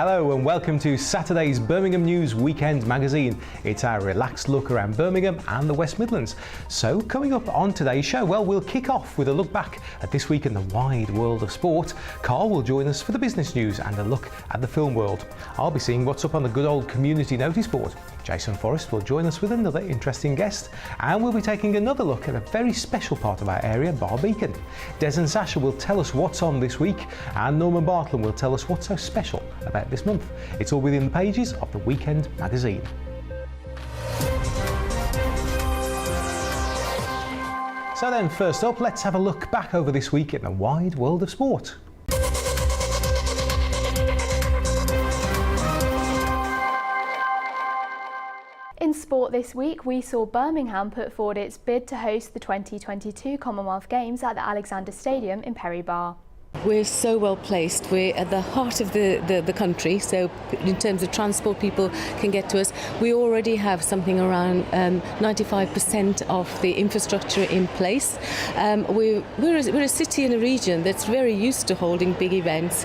Hello and welcome to Saturday's Birmingham News Weekend Magazine. It's our relaxed look around Birmingham and the West Midlands. So coming up on today's show, well, we'll kick off with a look back at this week in the wide world of sport. Carl will join us for the business news and a look at the film world. I'll be seeing what's up on the good old community notice board. Jason Forrest will join us with another interesting guest, and we'll be taking another look at a very special part of our area, Barbeacon. Des and Sasha will tell us what's on this week, and Norman Bartlam will tell us what's so special about this month. It's all within the pages of the Weekend Magazine. So then, first up, let's have a look back over this week in the wide world of sport. In sport this week, we saw Birmingham put forward its bid to host the 2022 Commonwealth Games at the Alexander Stadium in Perry Barr. We're so well placed. We're at the heart of the country, so in terms of transport, people can get to us. We already have something around 95% of the infrastructure in place. We're a city and a region that's very used to holding big events,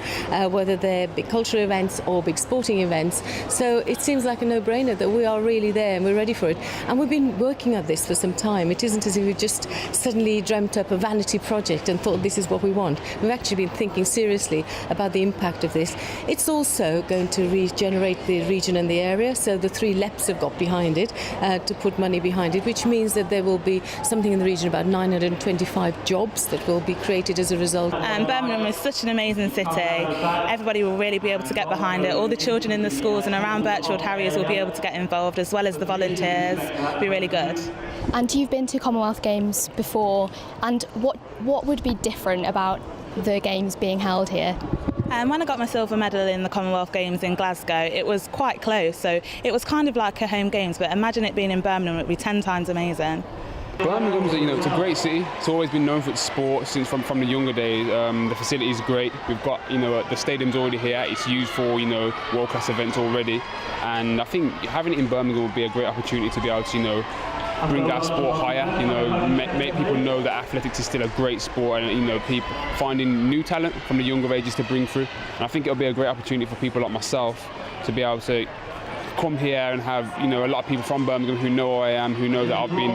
whether they're big cultural events or big sporting events. So it seems like a no-brainer that we are really there and we're ready for it. And we've been working at this for some time. It isn't as if we've just suddenly dreamt up a vanity project and thought this is what we want. We've actually been thinking seriously about the impact of this. It's also going to regenerate the region and the area, so the three LEPs have got behind it to put money behind it, which means that there will be something in the region about 925 jobs that will be created as a result. Birmingham is such an amazing city. Everybody will really be able to get behind it. All the children in the schools and around Birchfield Harriers will be able to get involved, as well as the volunteers. It'll be really good. And you've been to Commonwealth Games before, and what would be different about the games being held here? When I got my silver medal in the Commonwealth Games in Glasgow, it was quite close, so it was kind of like a home games, but imagine it being in Birmingham, it would be 10 times amazing. Birmingham's, it's a great city. It's always been known for its sport since from the younger days. The facility is great. We've got, the stadium's already here. It's used for, world-class events already. And I think having it in Birmingham would be a great opportunity to be able to, bring our sport higher, make people know that athletics is still a great sport, and people finding new talent from the younger ages to bring through. And I think it'll be a great opportunity for people like myself to be able to come here and have a lot of people from Birmingham who know who I am, who know that I've been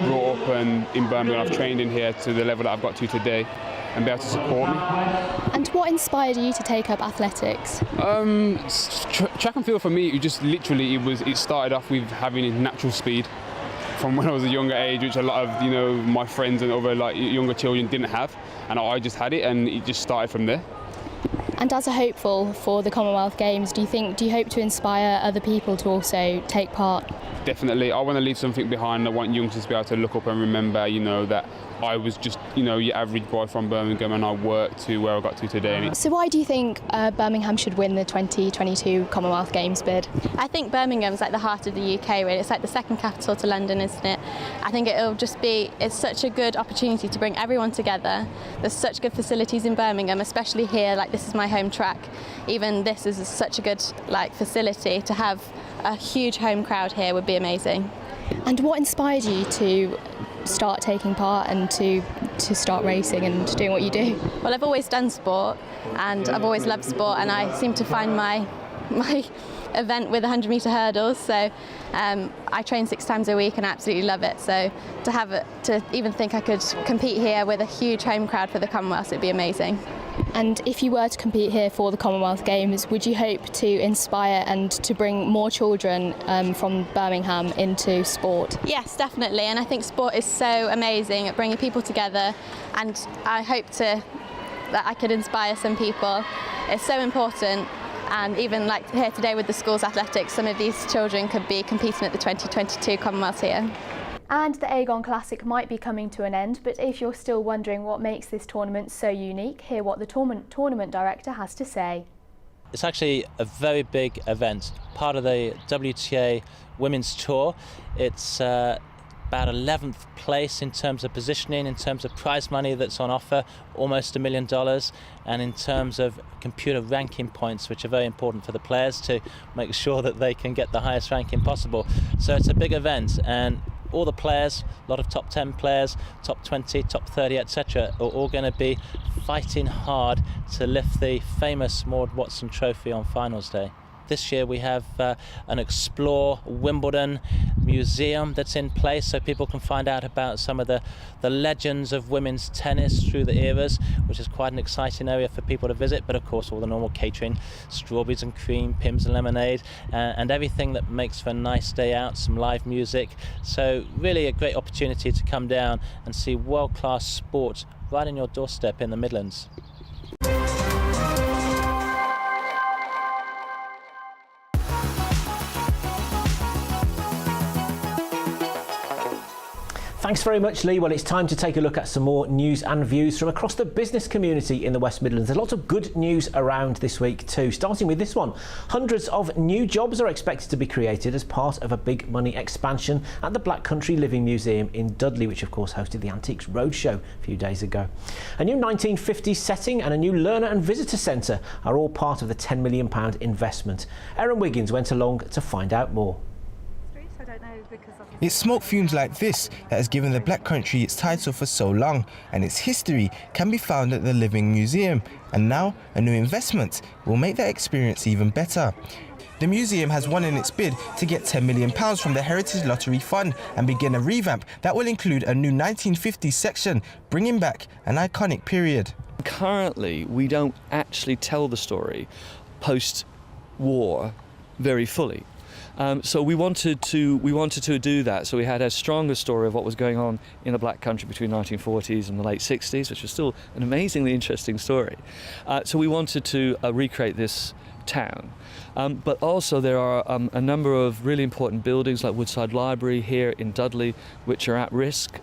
brought up and in Birmingham. I've trained in here to the level that I've got to today, and be able to support me. And what inspired you to take up athletics? Track and field for me, it started off with having natural speed from when I was a younger age, which a lot of my friends and other younger children didn't have, and I just had it, and it just started from there. And as a hopeful for the Commonwealth Games, do you hope to inspire other people to also take part? Definitely. I want to leave something behind. I want youngsters to be able to look up and remember, that I was just, your average boy from Birmingham, and I worked to where I got to today. So why do you think Birmingham should win the 2022 Commonwealth Games bid? I think Birmingham's like the heart of the UK, really. It's like the second capital to London, isn't it? I think it's such a good opportunity to bring everyone together. There's such good facilities in Birmingham, especially here, this is my home track. Even this is such a good facility. To have a huge home crowd here would be amazing. And what inspired you to start taking part and to start racing and doing what you do? Well, I've always done sport and I've always loved sport, and I seem to find my event with 100-metre hurdles, so I train 6 times a week and I absolutely love it. So to even think I could compete here with a huge home crowd for the Commonwealth would be amazing. And if you were to compete here for the Commonwealth Games, would you hope to inspire and to bring more children from Birmingham into sport? Yes, definitely, and I think sport is so amazing at bringing people together, and I hope that I could inspire some people. It's so important, and even here today with the school's athletics, some of these children could be competing at the 2022 Commonwealth here. And the Aegon Classic might be coming to an end, but if you're still wondering what makes this tournament so unique, hear what the tournament director has to say. It's actually a very big event, part of the WTA Women's Tour. It's about 11th place in terms of positioning, in terms of prize money that's on offer, almost $1 million, and in terms of computer ranking points, which are very important for the players to make sure that they can get the highest ranking possible. So it's a big event, and all the players, a lot of top 10 players, top 20, top 30, etc., are all going to be fighting hard to lift the famous Maud Watson Trophy on finals day. This year we have an Explore Wimbledon museum that's in place, so people can find out about some of the legends of women's tennis through the eras, which is quite an exciting area for people to visit. But of course all the normal catering, strawberries and cream, Pimm's and lemonade, and everything that makes for a nice day out, some live music. So really a great opportunity to come down and see world-class sport right in your doorstep in the Midlands. Thanks very much, Lee. Well, it's time to take a look at some more news and views from across the business community in the West Midlands. There's lots of good news around this week too, starting with this one. Hundreds of new jobs are expected to be created as part of a big money expansion at the Black Country Living Museum in Dudley, which of course hosted the Antiques Roadshow a few days ago. A new 1950s setting and a new learner and visitor centre are all part of the £10 million investment. Erin Wiggins went along to find out more. It's smoke fumes like this that has given the Black Country its title for so long, and its history can be found at the Living Museum, and now a new investment will make that experience even better. The museum has won in its bid to get £10 million from the Heritage Lottery Fund and begin a revamp that will include a new 1950s section, bringing back an iconic period. Currently, we don't actually tell the story post-war very fully. So we wanted to do that. So we had a stronger story of what was going on in the Black Country between 1940s and the late 60s, which was still an amazingly interesting story. So we wanted to recreate this town. But also there are a number of really important buildings like Woodside Library here in Dudley, which are at risk.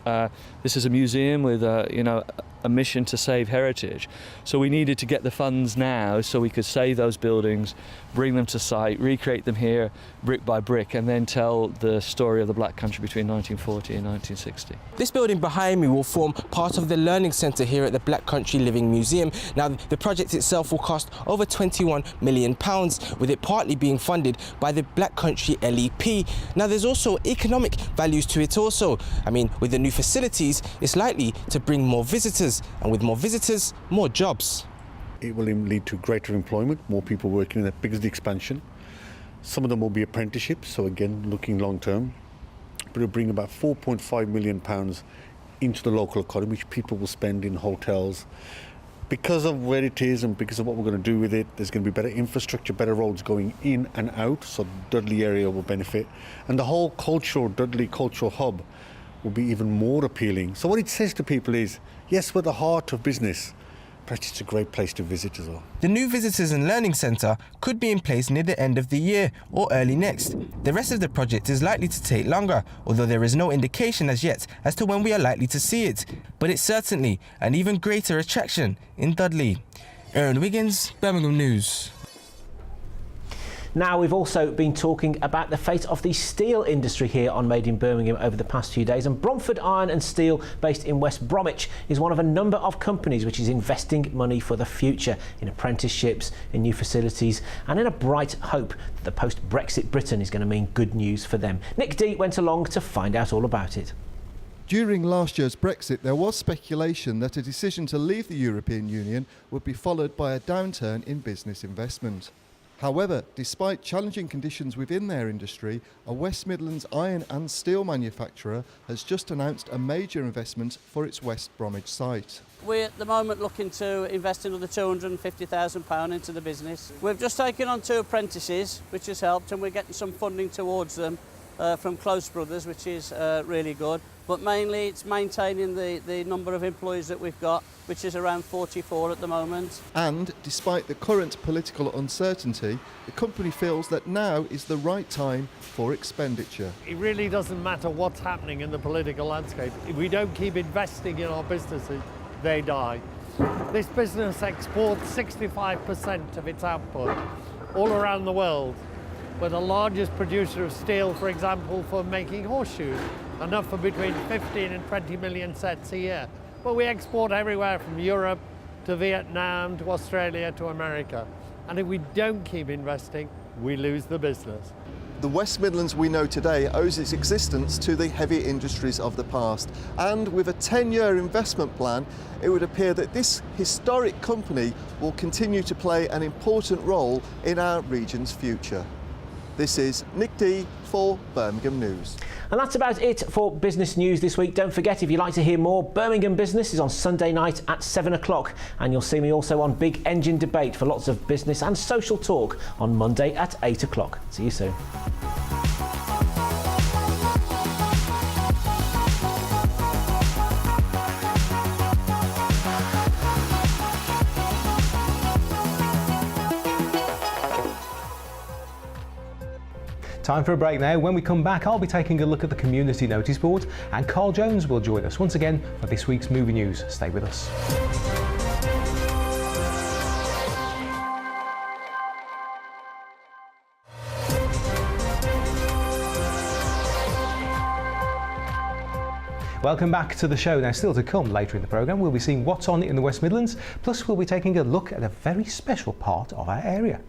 This is a museum with a mission to save heritage. So we needed to get the funds now so we could save those buildings, bring them to site, recreate them here brick by brick, and then tell the story of the Black Country between 1940 and 1960. This building behind me will form part of the learning centre here at the Black Country Living Museum. Now, the project itself will cost over £21 million, with it partly being funded by the Black Country LEP. Now, there's also economic values to it also. I mean, with the new facilities, it's likely to bring more visitors, and with more visitors, more jobs. It will lead to greater employment, more people working in it because of the expansion. Some of them will be apprenticeships, so again, looking long term. But it'll bring about £4.5 million into the local economy, which people will spend in hotels. Because of where it is and because of what we're going to do with it, there's going to be better infrastructure, better roads going in and out, so Dudley area will benefit. And the whole Dudley cultural hub will be even more appealing. So what it says to people is, yes, we're the heart of business, but it's a great place to visit as well. The new Visitors and Learning Centre could be in place near the end of the year or early next. The rest of the project is likely to take longer, although there is no indication as yet as to when we are likely to see it. But it's certainly an even greater attraction in Dudley. Erin Wiggins, Birmingham News. Now, we've also been talking about the fate of the steel industry here on Made in Birmingham over the past few days, and Bromford Iron and Steel, based in West Bromwich, is one of a number of companies which is investing money for the future in apprenticeships, in new facilities, and in a bright hope that the post-Brexit Britain is going to mean good news for them. Nick D went along to find out all about it. During last year's Brexit, there was speculation that a decision to leave the European Union would be followed by a downturn in business investment. However, despite challenging conditions within their industry, a West Midlands iron and steel manufacturer has just announced a major investment for its West Bromwich site. We're at the moment looking to invest another £250,000 into the business. We've just taken on 2 apprentices, which has helped, and we're getting some funding towards them from Close Brothers, which is really good. But mainly it's maintaining the number of employees that we've got, which is around 44 at the moment. And despite the current political uncertainty, the company feels that now is the right time for expenditure. It really doesn't matter what's happening in the political landscape. If we don't keep investing in our businesses, they die. This business exports 65% of its output all around the world. We're the largest producer of steel, for example, for making horseshoes, enough for between 15 and 20 million sets a year. But we export everywhere from Europe to Vietnam to Australia to America. And if we don't keep investing, we lose the business. The West Midlands we know today owes its existence to the heavy industries of the past, and with a 10-year investment plan, it would appear that this historic company will continue to play an important role in our region's future. This is Nick D for Birmingham News. And that's about it for business news this week. Don't forget, if you'd like to hear more Birmingham business, is on Sunday night at 7 o'clock. And you'll see me also on Big Engine Debate for lots of business and social talk on Monday at 8 o'clock. See you soon. Time for a break now. When we come back, I'll be taking a look at the community notice board, and Carl Jones will join us once again for this week's movie news. Stay with us. Welcome back to the show. Now, still to come later in the programme, we'll be seeing what's on in the West Midlands, plus we'll be taking a look at a very special part of our area.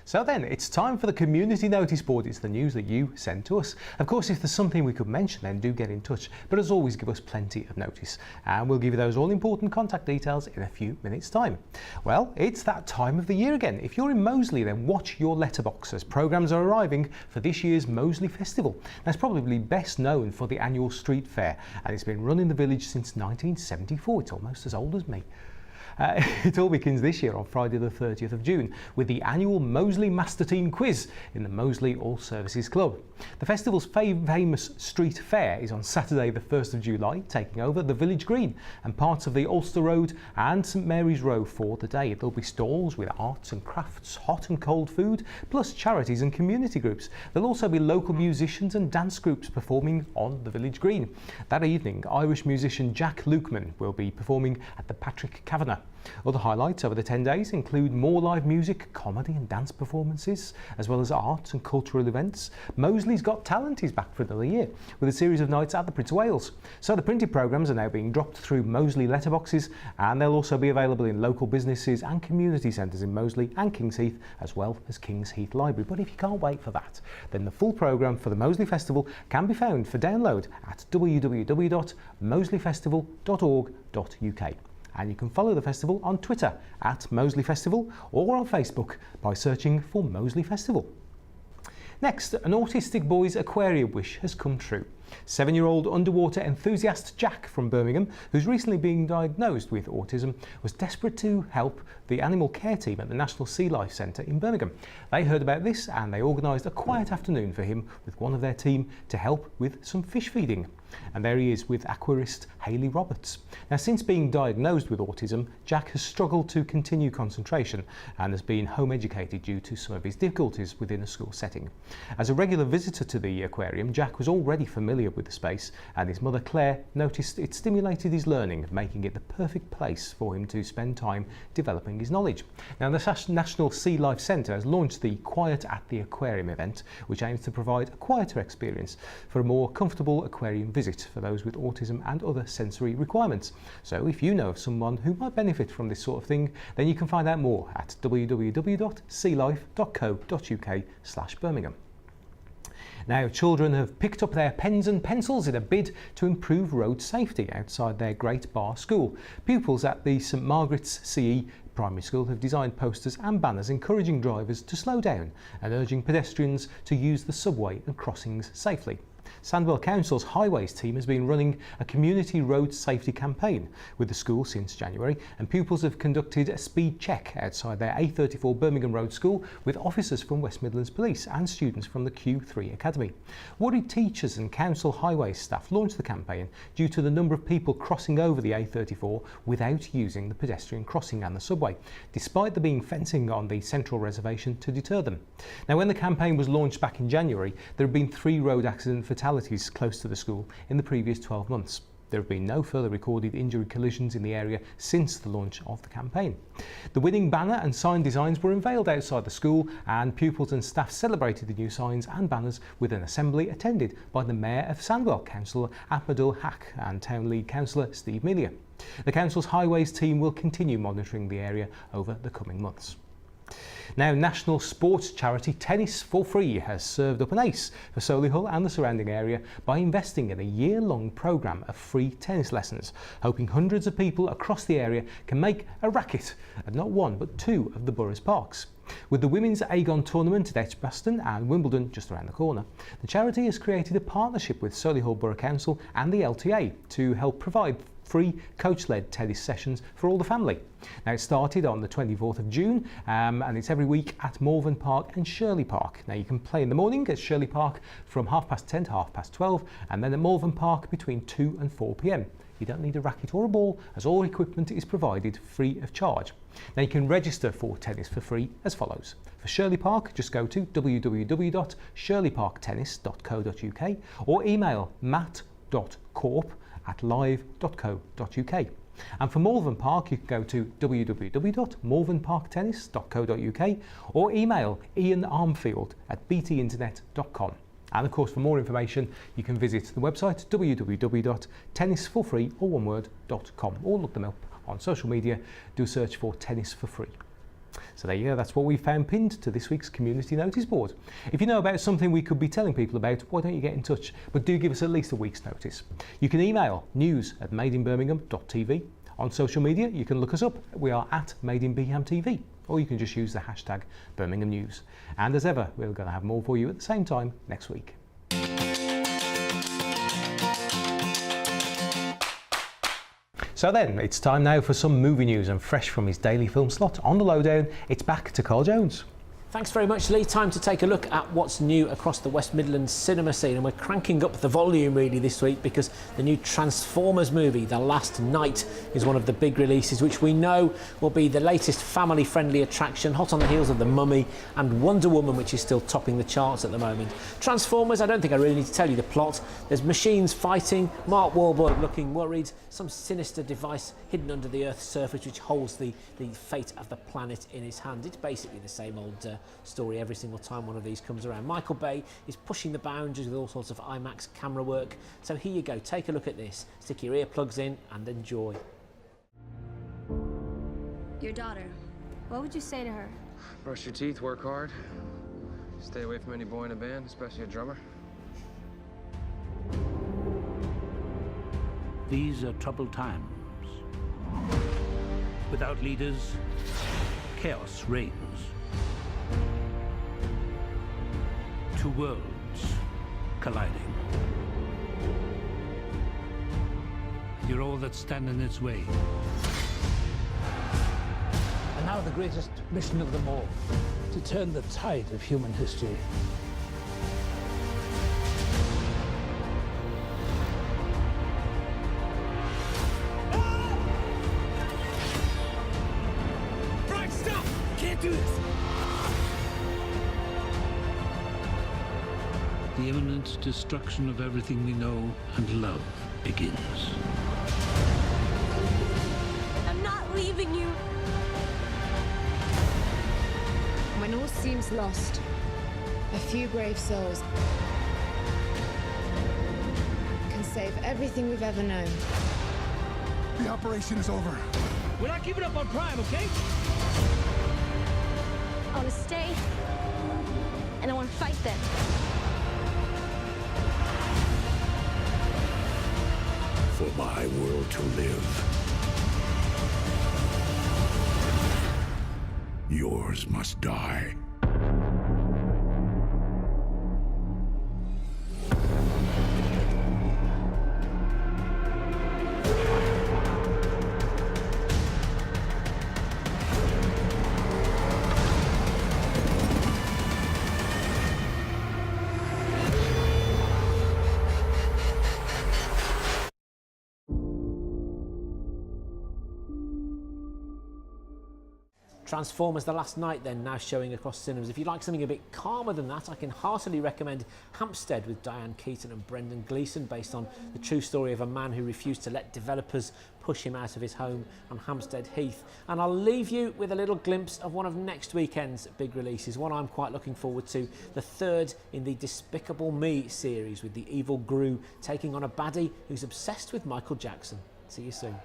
So then, it's time for the community notice board. It's the news that you send to us. Of course, if there's something we could mention, then do get in touch. But as always, give us plenty of notice. And we'll give you those all-important contact details in a few minutes' time. Well, it's that time of the year again. If you're in Moseley, then watch your letterbox as programmes are arriving for this year's Moseley Festival. Now, it's probably best known for the annual street fair, and it's been run in the village since 1974. It's almost as old as me. It all begins this year on Friday the 30th of June with the annual Moseley Master Team Quiz in the Moseley All Services Club. The festival's famous street fair is on Saturday the 1st of July, taking over the Village Green and parts of the Ulster Road and St Mary's Row for the day. There'll be stalls with arts and crafts, hot and cold food, plus charities and community groups. There'll also be local musicians and dance groups performing on the Village Green. That evening, Irish musician Jack Lukeman will be performing at the Patrick Kavanagh. Other highlights over the 10 days include more live music, comedy and dance performances, as well as arts and cultural events. Moseley's Got Talent is back for another year, with a series of nights at the Prince of Wales. So the printed programmes are now being dropped through Moseley letterboxes, and they'll also be available in local businesses and community centres in Moseley and Kings Heath, as well as Kings Heath Library. But if you can't wait for that, then the full programme for the Moseley Festival can be found for download at www.moseleyfestival.org.uk. And you can follow the festival on Twitter at Moseley Festival or on Facebook by searching for Moseley Festival. Next, an autistic boy's aquarium wish has come true. 7-year-old underwater enthusiast Jack from Birmingham, who's recently been diagnosed with autism, was desperate to help the animal care team at the National Sea Life Centre in Birmingham. They heard about this and they organised a quiet afternoon for him with one of their team to help with some fish feeding. And there he is with aquarist Hayley Roberts. Now, since being diagnosed with autism, Jack has struggled to continue concentration and has been home educated due to some of his difficulties within a school setting. As a regular visitor to the aquarium, Jack was already familiar with the space, and his mother Claire noticed it stimulated his learning, making it the perfect place for him to spend time developing his knowledge. Now, the National Sea Life Centre has launched the Quiet at the Aquarium event, which aims to provide a quieter experience for a more comfortable aquarium visit for those with autism and other sensory requirements. So if you know of someone who might benefit from this sort of thing, then you can find out more at www.sealife.co.uk/Birmingham. Now, children have picked up their pens and pencils in a bid to improve road safety outside their Great Bar School. Pupils at the St Margaret's CE Primary School have designed posters and banners encouraging drivers to slow down and urging pedestrians to use the subway and crossings safely. Sandwell Council's Highways team has been running a community road safety campaign with the school since January, and pupils have conducted a speed check outside their A34 Birmingham Road School with officers from West Midlands Police and students from the Q3 Academy. Worried teachers and council highways staff launched the campaign due to the number of people crossing over the A34 without using the pedestrian crossing and the subway, despite there being fencing on the central reservation to deter them. Now, when the campaign was launched back in January, there have been 3 road accident fatalities close to the school in the previous 12 months. There have been no further recorded injury collisions in the area since the launch of the campaign. The winning banner and sign designs were unveiled outside the school, and pupils and staff celebrated the new signs and banners with an assembly attended by the Mayor of Sandwell, Councillor Ahmadul Haq, and Town Lead Councillor Steve Melia. The council's highways team will continue monitoring the area over the coming months. Now, national sports charity Tennis for Free has served up an ace for Solihull and the surrounding area by investing in a year-long programme of free tennis lessons, hoping hundreds of people across the area can make a racket at not one but two of the borough's parks. With the Women's Aegon Tournament at Edgbaston and Wimbledon just around the corner, the charity has created a partnership with Solihull Borough Council and the LTA to help provide free coach-led tennis sessions for all the family. Now, it started on the 24th of June and it's every week at Malvern Park and Shirley Park. Now, you can play in the morning at Shirley Park from 10:30 to 12:30 and then at Malvern Park between 2 and 4 p.m. You don't need a racket or a ball, as all equipment is provided free of charge. Now, you can register for tennis for free as follows. For Shirley Park, just go to www.shirleyparktennis.co.uk or email matt.corp@live.co.uk. And for Malvern Park, you can go to www.malvernparktennis.co.uk or email ianarmfield@btinternet.com. And of course, for more information, you can visit the website www.tennisforfree.com or look them up on social media. Do a search for Tennis for Free. So there you go, that's what we found pinned to this week's community notice board. If you know about something we could be telling people about, why don't you get in touch? But do give us at least a week's notice. You can email news@madeinbirmingham.tv. On social media, you can look us up. We are at madeinbhamtv, or you can just use the hashtag Birmingham News. And as ever, we're going to have more for you at the same time next week. So then, it's time now for some movie news, and fresh from his daily film slot on the lowdown, it's back to Carl Jones. Thanks very much, Lee. Time to take a look at what's new across the West Midlands cinema scene, and we're cranking up the volume really this week because the new Transformers movie, The Last Knight, is one of the big releases, which we know will be the latest family-friendly attraction, hot on the heels of The Mummy and Wonder Woman, which is still topping the charts at the moment. Transformers, I don't think I really need to tell you the plot. There's machines fighting, Mark Wahlberg looking worried, some sinister device hidden under the Earth's surface which holds the fate of the planet in his hand. It's basically the same old story every single time one of these comes around. Michael Bay is pushing the boundaries with all sorts of IMAX camera work. So here you go, take a look at this. Stick your earplugs in and enjoy. Your daughter, what would you say to her? Brush your teeth, work hard. Stay away from any boy in a band, especially a drummer. These are troubled times. Without leaders, chaos reigns. Two worlds colliding. You're all that stand in its way. And now the greatest mission of them all, to turn the tide of human history. Brian, stop! Can't do this! The imminent destruction of everything we know and love begins. I'm not leaving you. When all seems lost, a few brave souls can save everything we've ever known. The operation is over. We're not giving up on Prime, okay? I want to stay, and I want to fight them. For my world to live, yours must die. Transformers The Last Knight then now showing across cinemas. If you like something a bit calmer than that, I can heartily recommend Hampstead with Diane Keaton and Brendan Gleeson, based on the true story of a man who refused to let developers push him out of his home on Hampstead Heath. And I'll leave you with a little glimpse of one of next weekend's big releases, one I'm quite looking forward to, the third in the Despicable Me series, with the evil Gru taking on a baddie who's obsessed with Michael Jackson. See you soon.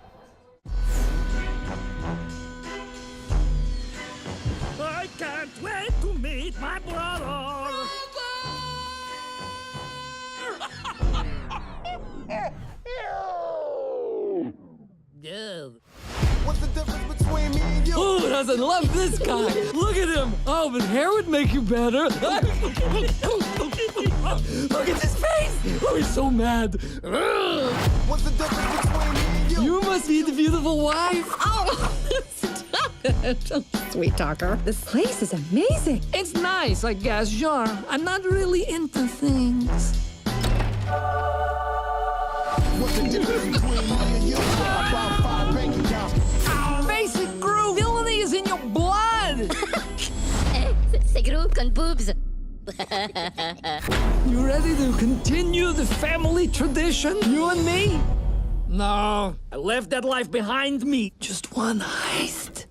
doesn't love this guy? Look at him. Oh, but hair would make you better. Look at his face. Oh, he's so mad. What's the difference between me and you? You must be the beautiful wife. Oh, stop it. Sweet talker. This place is amazing. It's nice, I guess, sure. I'm not really into things. What's the difference between me and you? About 5 bank accounts. Basic groove. Villainy is in your blood. C'est gros con boobs. You ready to continue the family tradition? You and me? No, I left that life behind me. Just one heist.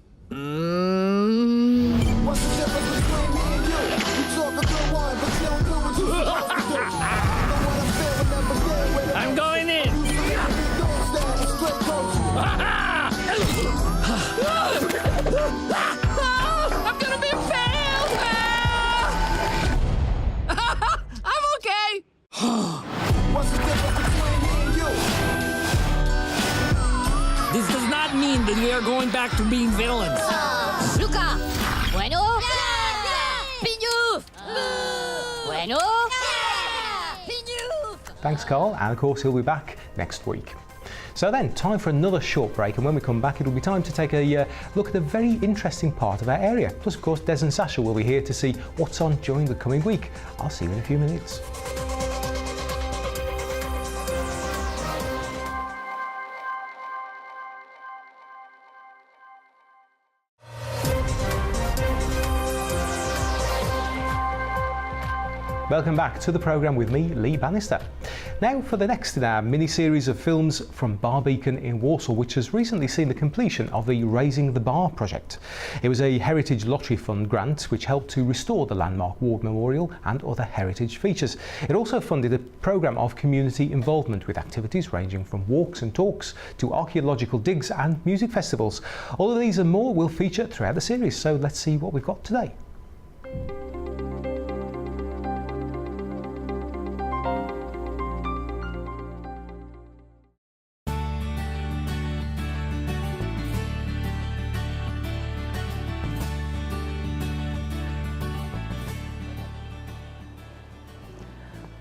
What's the difference between me and you? You talk a good one, but you don't do what you're supposed to do. I know what I feel and never get with it. I'm going in. I'm gonna be failed. I'm okay. What's the difference between me and you? This does not mean that we are going back to being villains. Luca. Bueno. Pignouf. Bueno. Pignouf. Thanks, Carl, and of course he'll be back next week. So then, time for another short break, and when we come back it'll be time to take a look at a very interesting part of our area. Plus, of course, Des and Sasha will be here to see what's on during the coming week. I'll see you in a few minutes. Welcome back to the programme with me, Lee Bannister. Now for the next in our mini-series of films from Barbican in Walsall, which has recently seen the completion of the Raising the Bar project. It was a Heritage Lottery Fund grant which helped to restore the landmark Ward Memorial and other heritage features. It also funded a programme of community involvement with activities ranging from walks and talks to archaeological digs and music festivals. All of these and more will feature throughout the series, so let's see what we've got today.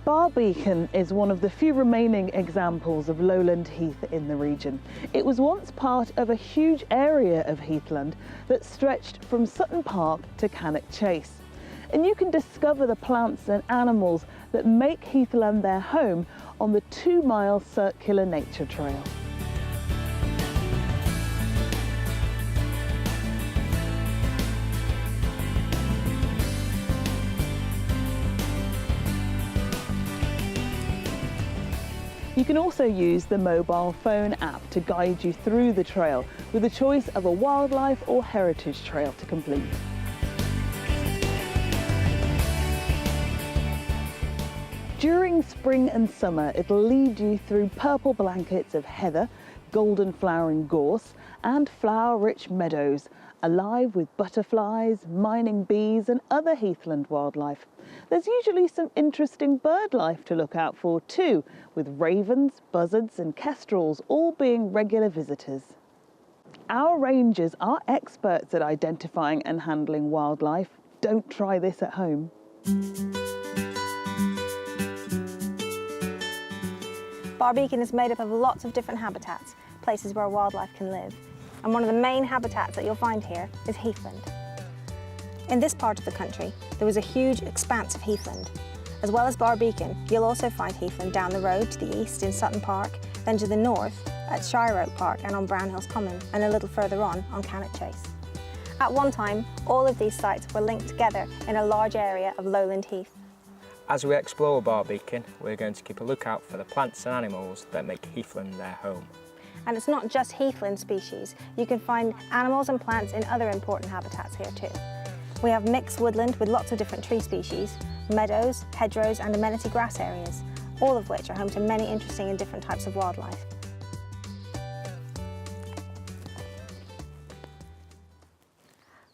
Barbican is one of the few remaining examples of lowland heath in the region. It was once part of a huge area of heathland that stretched from Sutton Park to Cannock Chase. And you can discover the plants and animals that make heathland their home on the 2-mile circular nature trail. You can also use the mobile phone app to guide you through the trail with a choice of a wildlife or heritage trail to complete. During spring and summer, it'll lead you through purple blankets of heather, golden flowering gorse and flower-rich meadows, alive with butterflies, mining bees and other heathland wildlife. There's usually some interesting bird life to look out for too, with ravens, buzzards and kestrels all being regular visitors. Our rangers are experts at identifying and handling wildlife. Don't try this at home. Barbican is made up of lots of different habitats, places where wildlife can live. And one of the main habitats that you'll find here is heathland. In this part of the country, there is a huge expanse of heathland. As well as Barbican, you'll also find heathland down the road to the east in Sutton Park, then to the north at Shire Oak Park and on Brownhills Common, and a little further on Cannock Chase. At one time, all of these sites were linked together in a large area of lowland heath. As we explore Barbican, we're going to keep a lookout for the plants and animals that make heathland their home. And it's not just heathland species. You can find animals and plants in other important habitats here too. We have mixed woodland with lots of different tree species, meadows, hedgerows and amenity grass areas, all of which are home to many interesting and different types of wildlife.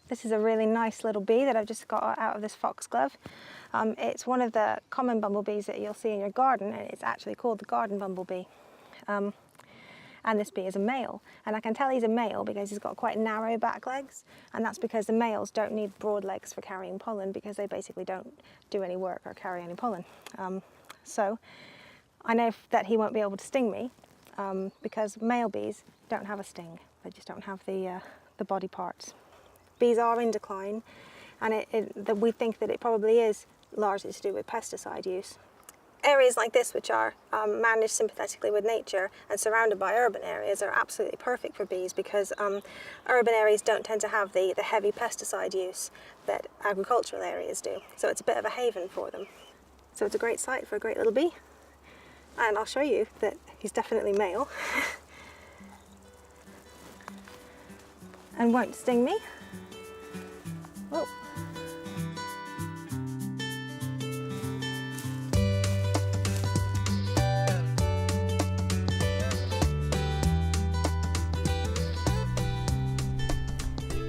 This is a really nice little bee that I've just got out of this foxglove. It's one of the common bumblebees that you'll see in your garden, and it's actually called the garden bumblebee. And this bee is a male. And I can tell he's a male because he's got quite narrow back legs. And that's because the males don't need broad legs for carrying pollen because they basically don't do any work or carry any pollen. So I know that he won't be able to sting me because male bees don't have a sting. They just don't have the body parts. Bees are in decline, and we think that it probably is largely to do with pesticide use. Areas like this, which are managed sympathetically with nature and surrounded by urban areas, are absolutely perfect for bees because urban areas don't tend to have the heavy pesticide use that agricultural areas do. So it's a bit of a haven for them. So it's a great site for a great little bee. And I'll show you that he's definitely male and won't sting me. Oh.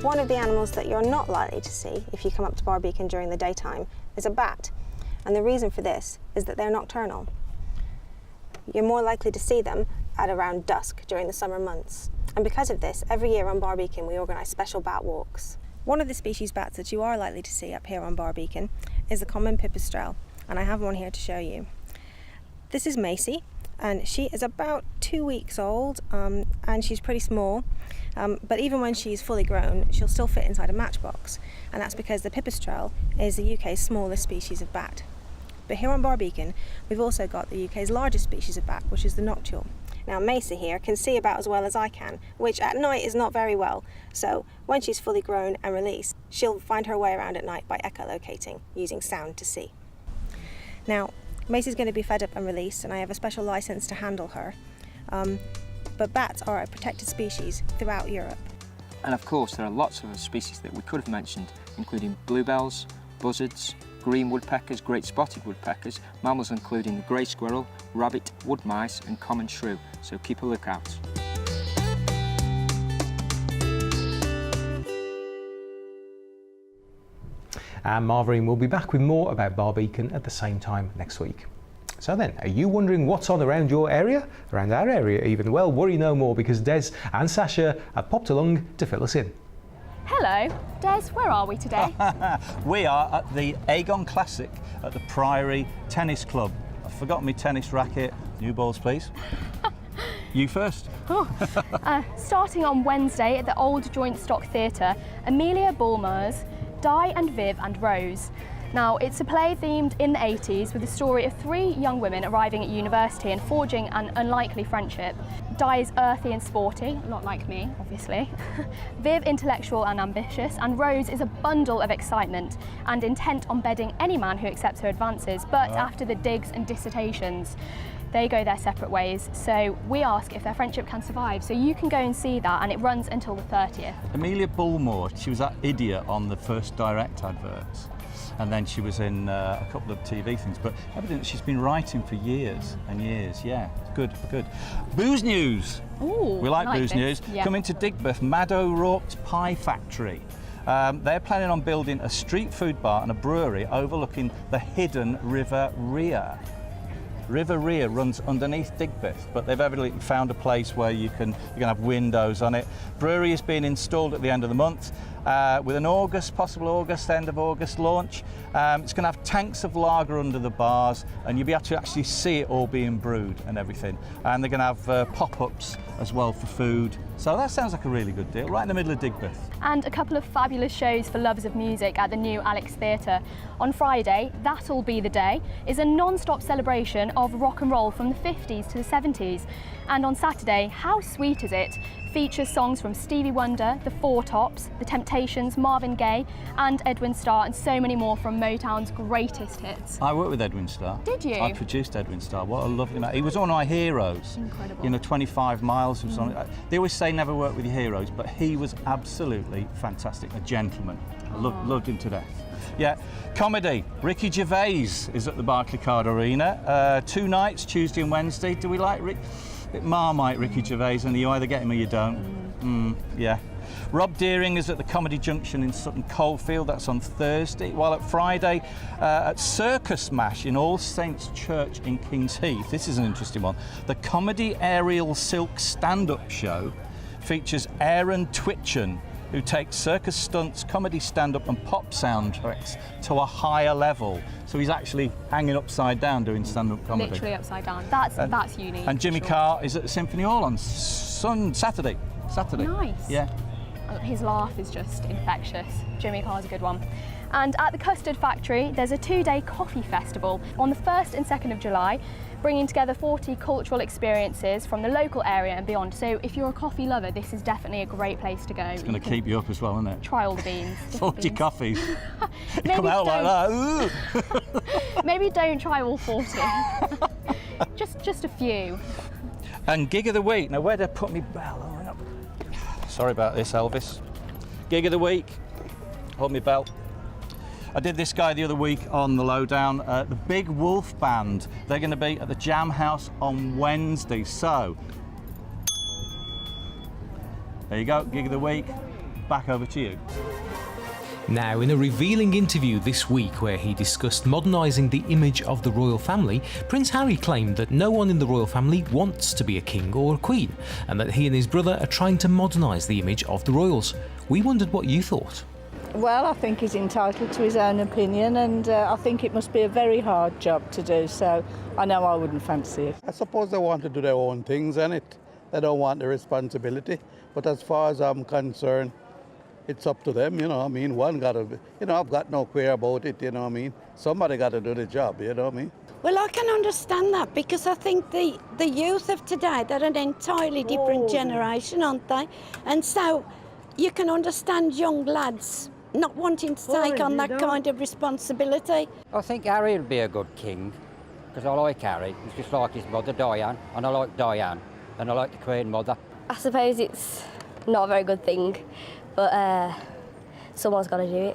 One of the animals that you're not likely to see if you come up to Barbican during the daytime is a bat. And the reason for this is that they're nocturnal. You're more likely to see them at around dusk during the summer months. And because of this, every year on Barbican we organise special bat walks. One of the species bats that you are likely to see up here on Barbican is the common pipistrelle, and I have one here to show you. This is Macy, and she is about 2 weeks old, and she's pretty small, but even when she's fully grown, she'll still fit inside a matchbox, and that's because the pipistrelle is the UK's smallest species of bat. But here on Barbican, we've also got the UK's largest species of bat, which is the noctule. Now Macy here can see about as well as I can, which at night is not very well, so when she's fully grown and released, she'll find her way around at night by echolocating, using sound to see. Now, Macy's going to be fed up and released, and I have a special licence to handle her, but bats are a protected species throughout Europe. And of course there are lots of other species that we could have mentioned, including bluebells, buzzards, green woodpeckers, great spotted woodpeckers, mammals including the grey squirrel, rabbit, wood mice and common shrew, so keep a lookout. And Marvin will be back with more about Barbican at the same time next week. So then, are you wondering what's on around your area? Around our area even? Well, worry no more because Des and Sasha have popped along to fill us in. Hello, Des, where are we today? We are at the Aegon Classic at the Priory Tennis Club. I've forgotten my tennis racket. New balls, please. You first. Starting on Wednesday at the Old Joint Stock Theatre, Amelia Bulmers, Di and Viv and Rose. Now, it's a play themed in the 80s with the story of 3 young women arriving at university and forging an unlikely friendship. Di is earthy and sporty, not like me, obviously. Viv, intellectual and ambitious, and Rose is a bundle of excitement and intent on bedding any man who accepts her advances, but after the digs and dissertations, they go their separate ways. So we ask if their friendship can survive. So you can go and see that, and it runs until the 30th. Amelia Bulmore, she was at Idiot on the first direct adverts. And then she was in a couple of TV things, but evidently she's been writing for years and years. Yeah, good, good. Booze news. Ooh, we like booze this. news. Yeah. Coming to Digbeth, Mad O'Rourke's Pie Factory. They're planning on building a street food bar and a brewery overlooking the hidden River Rhea. River Rhea runs underneath Digbeth, but they've evidently found a place where you can have windows on it. Brewery is being installed at the end of the month with an possible end of August launch. It's going to have tanks of lager under the bars, and you'll be able to actually see it all being brewed and everything. And they're going to have pop-ups as well for food. So that sounds like a really good deal, right in the middle of Digbeth. And a couple of fabulous shows for lovers of music at the new Alex Theatre. On Friday, That'll Be the Day, is a non-stop celebration of rock and roll from the 50s to the 70s. And on Saturday, How Sweet Is It? Features songs from Stevie Wonder, The Four Tops, The Temptations, Marvin Gaye and Edwin Starr, and so many more from Motown's greatest hits. I worked with Edwin Starr. Did you? I produced Edwin Starr. What a lovely man. He was one of my heroes. Incredible. You know, 25 Miles was on it. They always say never work with your heroes, but he was absolutely fantastic. A gentleman. I loved him to death. Yeah, comedy. Ricky Gervais is at the Barclaycard Arena. 2 nights, Tuesday and Wednesday. Do we like Rick? Bit Marmite Ricky Gervais, and you either get him or you don't. Yeah. Rob Deering is at the Comedy Junction in Sutton Coldfield, that's on Thursday, while at Friday at Circus Mash in All Saints Church in Kings Heath. This is an interesting one. The Comedy Aerial Silk stand-up show features Aaron Twitchen, who takes circus stunts, comedy stand-up and pop soundtracks to a higher level. So he's actually hanging upside down doing stand-up comedy. Literally upside down. That's unique. And Jimmy sure. Carr is at the Symphony Hall on Saturday. Nice. Yeah. His laugh is just infectious. Jimmy Carr's a good one. And at the Custard Factory, there's a 2-day coffee festival on the 1st and 2nd of July, bringing together 40 cultural experiences from the local area and beyond. So if you're a coffee lover, this is definitely a great place to go. It's going to keep you up as well, isn't it? Try all the beans. 40 beans. coffees. You come out like that. Ooh. Maybe don't try all 40. just a few. And gig of the week. Now, where'd I put me bell? Sorry about this, Elvis. Gig of the week. Hold me bell. I did this guy the other week on the Lowdown. The Big Wolf Band. They're going to be at the Jam House on Wednesday. So, there you go, gig of the week. Back over to you. Now, in a revealing interview this week where he discussed modernising the image of the royal family, Prince Harry claimed that no one in the royal family wants to be a king or a queen, and that he and his brother are trying to modernise the image of the royals. We wondered what you thought. Well, I think he's entitled to his own opinion, and I think it must be a very hard job to do, so I know I wouldn't fancy it. I suppose they want to do their own things, innit? They don't want the responsibility. But as far as I'm concerned, it's up to them, you know what I mean? One got to, you know, I've got no queer about it, you know what I mean? Somebody got to do the job, you know what I mean? Well, I can understand that because I think the youth of today, they're an entirely different generation, aren't they? And so you can understand young lads not wanting to take on that kind of responsibility. I think Harry would be a good king, because I like Harry. He's just like his mother, Diane, and I like Diane, and I like the Queen Mother. I suppose it's not a very good thing, but someone's got to do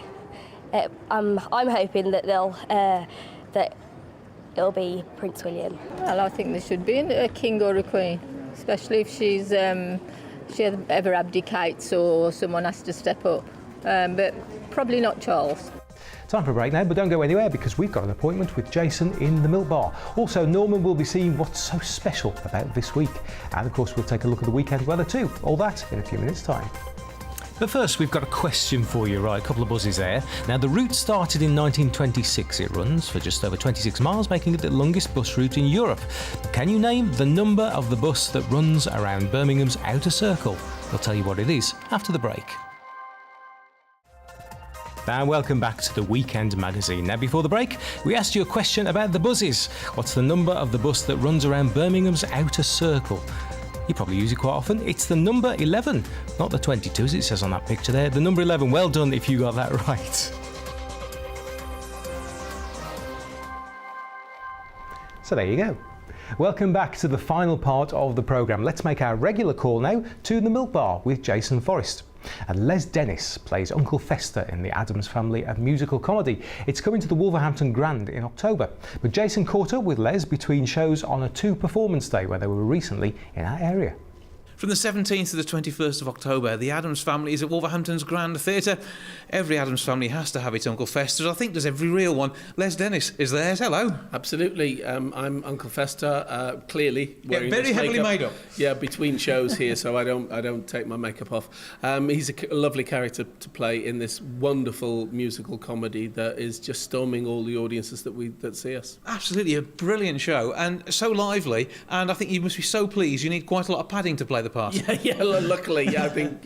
it. I'm hoping that that it'll be Prince William. Well, I think there should be a king or a queen, especially if she ever abdicates or someone has to step up. But probably not Charles. Time for a break now, but don't go anywhere because we've got an appointment with Jason in the Milk Bar. Also, Norman will be seeing what's so special about this week. And of course, we'll take a look at the weekend weather too. All that in a few minutes' time. But first, we've got a question for you, right? A couple of buzzes there. Now, the route started in 1926. It runs for just over 26 miles, making it the longest bus route in Europe. Can you name the number of the bus that runs around Birmingham's outer circle? We'll tell you what it is after the break. And welcome back to the Weekend Magazine. Now, before the break, we asked you a question about the buses. What's the number of the bus that runs around Birmingham's outer circle? You probably use it quite often. It's the number 11, not the 22 as it says on that picture there. The number 11. Well done if you got that right. So there you go. Welcome back to the final part of the programme. Let's make our regular call now to the Milk Bar with Jason Forrest. And Les Dennis plays Uncle Fester in the Addams Family, a musical comedy. It's coming to the Wolverhampton Grand in October. But Jason caught up with Les between shows on a 2-performance day where they were recently in our area. From the 17th to the 21st of October, the Addams Family is at Wolverhampton's Grand Theatre. Every Addams Family has to have its Uncle Fester. I think there's every real one. Les Dennis is there. Hello. Absolutely. I'm Uncle Fester, clearly. Yeah, very heavily made up. Yeah, between shows here, so I don't take my makeup off. He's a lovely character to play in this wonderful musical comedy that is just storming all the audiences that see us. Absolutely, a brilliant show and so lively. And I think you must be so pleased. You need quite a lot of padding to play the part. Yeah. Luckily, I think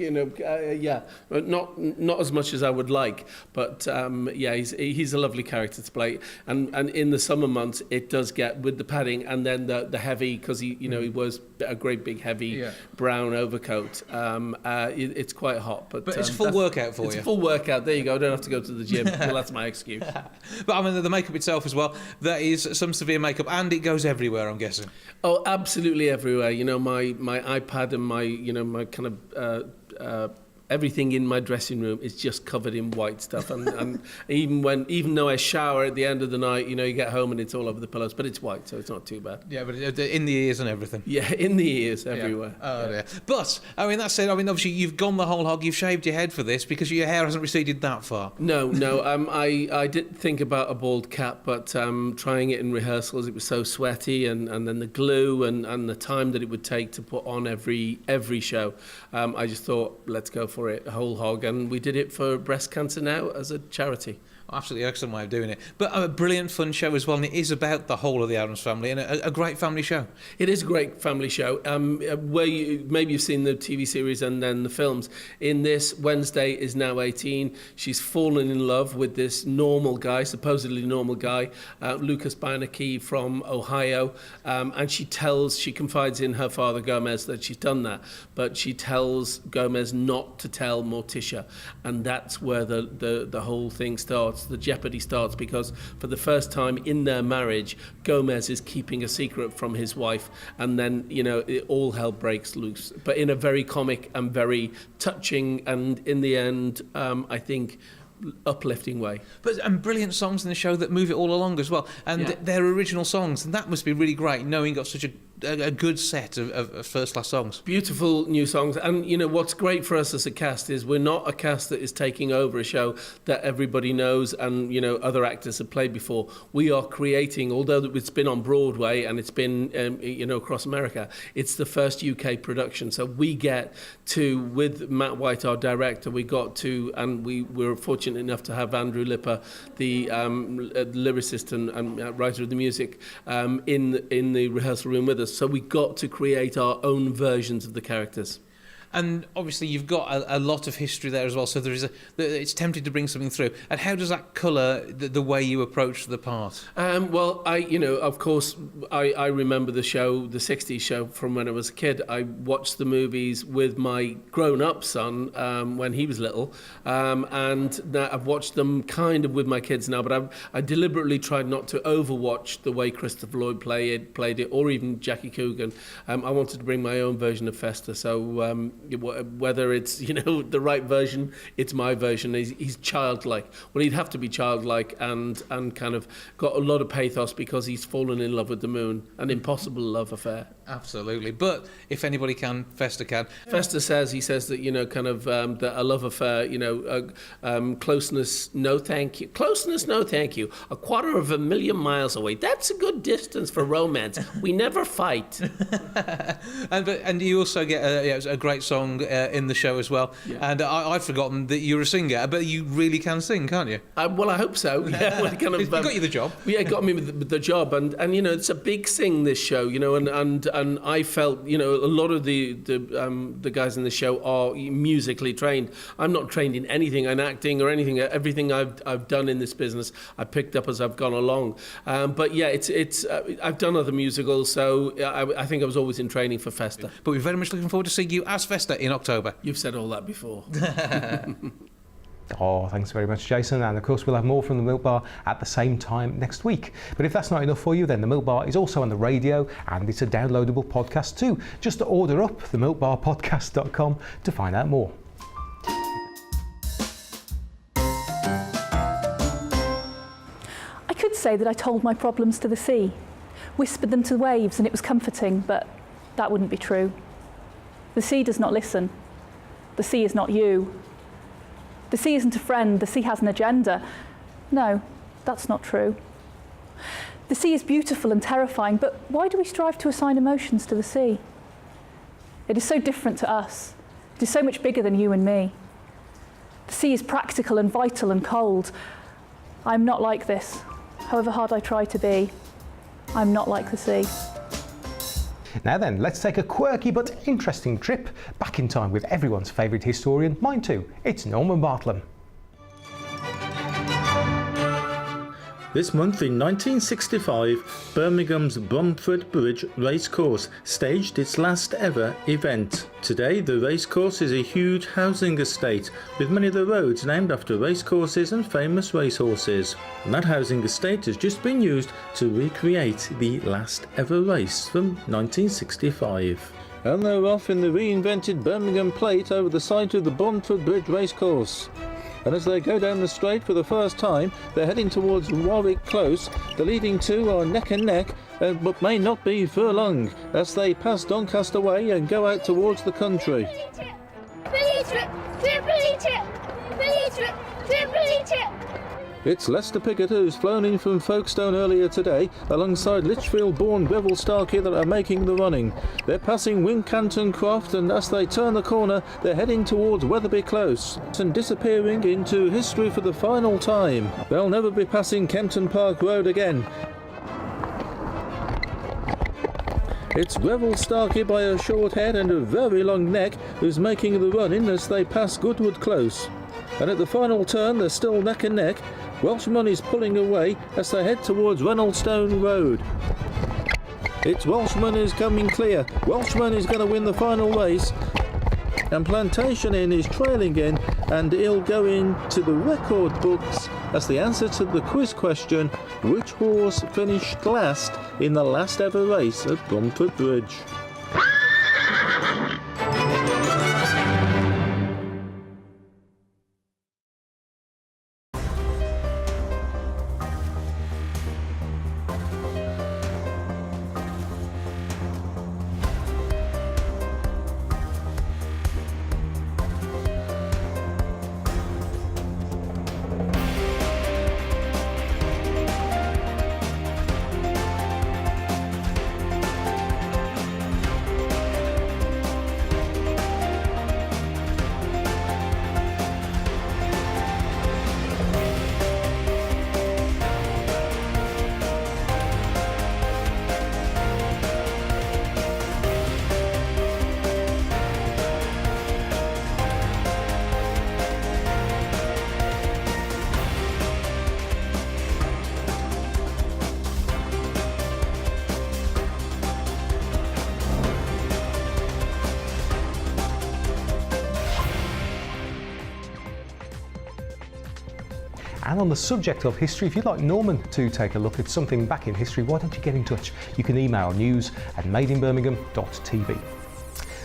not as much as I would like, but he's a lovely character to play. And in the summer months, it does get with the padding and then the heavy because he wears a great big heavy brown overcoat. It's quite hot, but it's a full workout for you. It's a full workout. There you go. I don't have to go to the gym. Well, that's my excuse. But I mean, the makeup itself as well. That is some severe makeup, and it goes everywhere. I'm guessing. Oh, absolutely everywhere. You know, my iPad and my kind of everything in my dressing room is just covered in white stuff, and even though I shower at the end of the night, you get home and it's all over the pillows, but it's white, so it's not too bad. Yeah, but in the ears and everything. Yeah, in the ears, everywhere. Yeah. Oh, dear. But, that said, obviously you've gone the whole hog, you've shaved your head for this because your hair hasn't receded that far. No, I did think about a bald cap, but trying it in rehearsals, it was so sweaty, and then the glue and the time that it would take to put on every show. I just thought, let's go for it, whole hog, and we did it for Breast Cancer Now as a charity. Absolutely excellent way of doing it. But a brilliant fun show as well, and it is about the whole of the Addams Family, and a great family show. It is a great family show. Where maybe you've seen the TV series and then the films. In this, Wednesday is now 18. She's fallen in love with this normal guy, supposedly normal guy, Lucas Beinecke from Ohio, and she confides in her father Gomez that she's done that, but she tells Gomez not to tell Morticia, and that's where the whole thing starts. The jeopardy starts, because for the first time in their marriage, Gomez is keeping a secret from his wife, and then all hell breaks loose, but in a very comic and very touching, and in the end I think uplifting way. And brilliant songs in the show that move it all along as well, and they're original songs, and that must be really great knowing you've got such a good set of first-class songs. Beautiful new songs, and what's great for us as a cast is we're not a cast that is taking over a show that everybody knows and other actors have played before. We are creating, although it's been on Broadway and it's been across America, it's the first UK production, so we get to, with Matt White, our director, we were fortunate enough to have Andrew Lipper, the lyricist and writer of the music, in the rehearsal room with us. So we got to create our own versions of the characters. And obviously you've got a lot of history there as well, so it's tempting to bring something through. And how does that colour the way you approach the part? Well, of course, I remember the show, the 60s show, from when I was a kid. I watched the movies with my grown-up son when he was little, and now I've watched them kind of with my kids now, but I deliberately tried not to overwatch the way Christopher Lloyd played it, or even Jackie Coogan. I wanted to bring my own version of Fester, so whether it's the right version, it's my version. He's childlike. Well, he'd have to be childlike and kind of got a lot of pathos because he's fallen in love with the moon, an impossible love affair. Absolutely, but if anybody can, Fester can. Fester says that that a love affair, closeness, no thank you. Closeness, no thank you. 250,000 miles away. That's a good distance for romance. We never fight. and you also get a great song in the show as well. Yeah. And I've forgotten that you're a singer, but you really can sing, can't you? Well, I hope so. Yeah, it got you the job. Yeah, it got me the job, and it's a big sing, this show, and I felt a lot of the guys in the show are musically trained. I'm not trained in anything, in acting or anything. Everything I've done in this business, I picked up as I've gone along. But yeah, it's I've done other musicals, so I think I was always in training for Fester. But we're very much looking forward to seeing you as Fester in October. You've said all that before. Oh, thanks very much, Jason. And of course, we'll have more from the Milk Bar at the same time next week. But if that's not enough for you, then the Milk Bar is also on the radio, and it's a downloadable podcast too. Just to order up themilkbarpodcast.com to find out more. I could say that I told my problems to the sea, whispered them to the waves, and it was comforting, but that wouldn't be true. The sea does not listen. The sea is not you. The sea isn't a friend. The sea has an agenda. No, that's not true. The sea is beautiful and terrifying, but why do we strive to assign emotions to the sea? It is so different to us. It is so much bigger than you and me. The sea is practical and vital and cold. I'm not like this. However hard I try to be, I'm not like the sea. Now then, let's take a quirky but interesting trip back in time with everyone's favourite historian, mine too. It's Norman Bartlam. This month in 1965, Birmingham's Bromford Bridge Racecourse staged its last ever event. Today, the racecourse is a huge housing estate with many of the roads named after racecourses and famous racehorses. And that housing estate has just been used to recreate the last ever race from 1965. and they're off in the reinvented Birmingham plate over the side of the Bomford Bridge racecourse. And as they go down the straight for the first time, they're heading towards Warwick Close. The leading two are neck and neck, but may not be for long, as they pass Doncaster Way and go out towards the country. It's Lester Piggott who's flown in from Folkestone earlier today, alongside Lichfield-born Greville Starkey that are making the running. They're passing Wincanton Croft, and as they turn the corner, they're heading towards Wetherby Close and disappearing into history for the final time. They'll never be passing Kempton Park Road again. It's Greville Starkey by a short head and a very long neck who's making the run-in as they pass Goodwood Close. And at the final turn, they're still neck and neck. Welshman is pulling away as they head towards Reynoldsstone Road. It's Welshman is coming clear. Welshman is going to win the final race. And Plantation Inn is trailing in, and he'll go into the record books as the answer to the quiz question, which horse finished last in the last ever race at Bomford Bridge? And on the subject of history, if you'd like Norman to take a look at something back in history, why don't you get in touch? You can email news@madeinbirmingham.tv.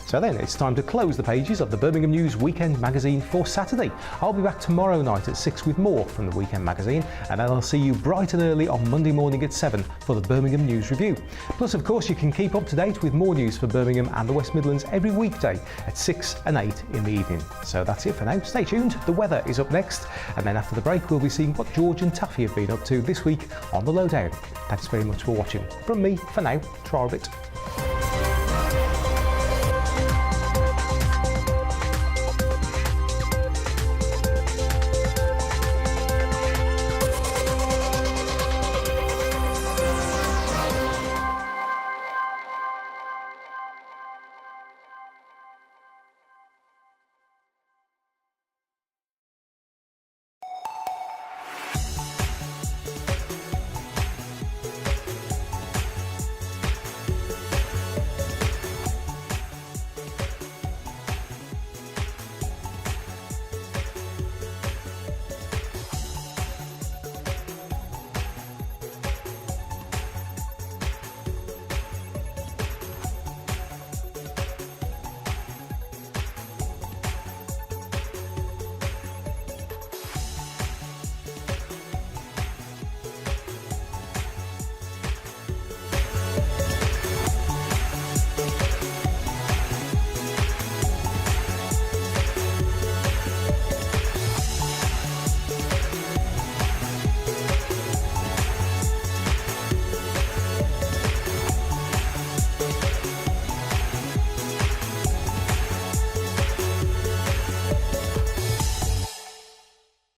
So then it's time to close the pages of the Birmingham News Weekend magazine for Saturday. I'll be back tomorrow night at 6 with more from the Weekend magazine, and then I'll see you bright and early on Monday morning at 7 for the Birmingham News Review. Plus, of course, you can keep up to date with more news for Birmingham and the West Midlands every weekday at 6 and 8 in the evening. So that's it for now. Stay tuned. The weather is up next, and then after the break, we'll be seeing what George and Taffy have been up to this week on The Lowdown. Thanks very much for watching. From me, for now, try a bit.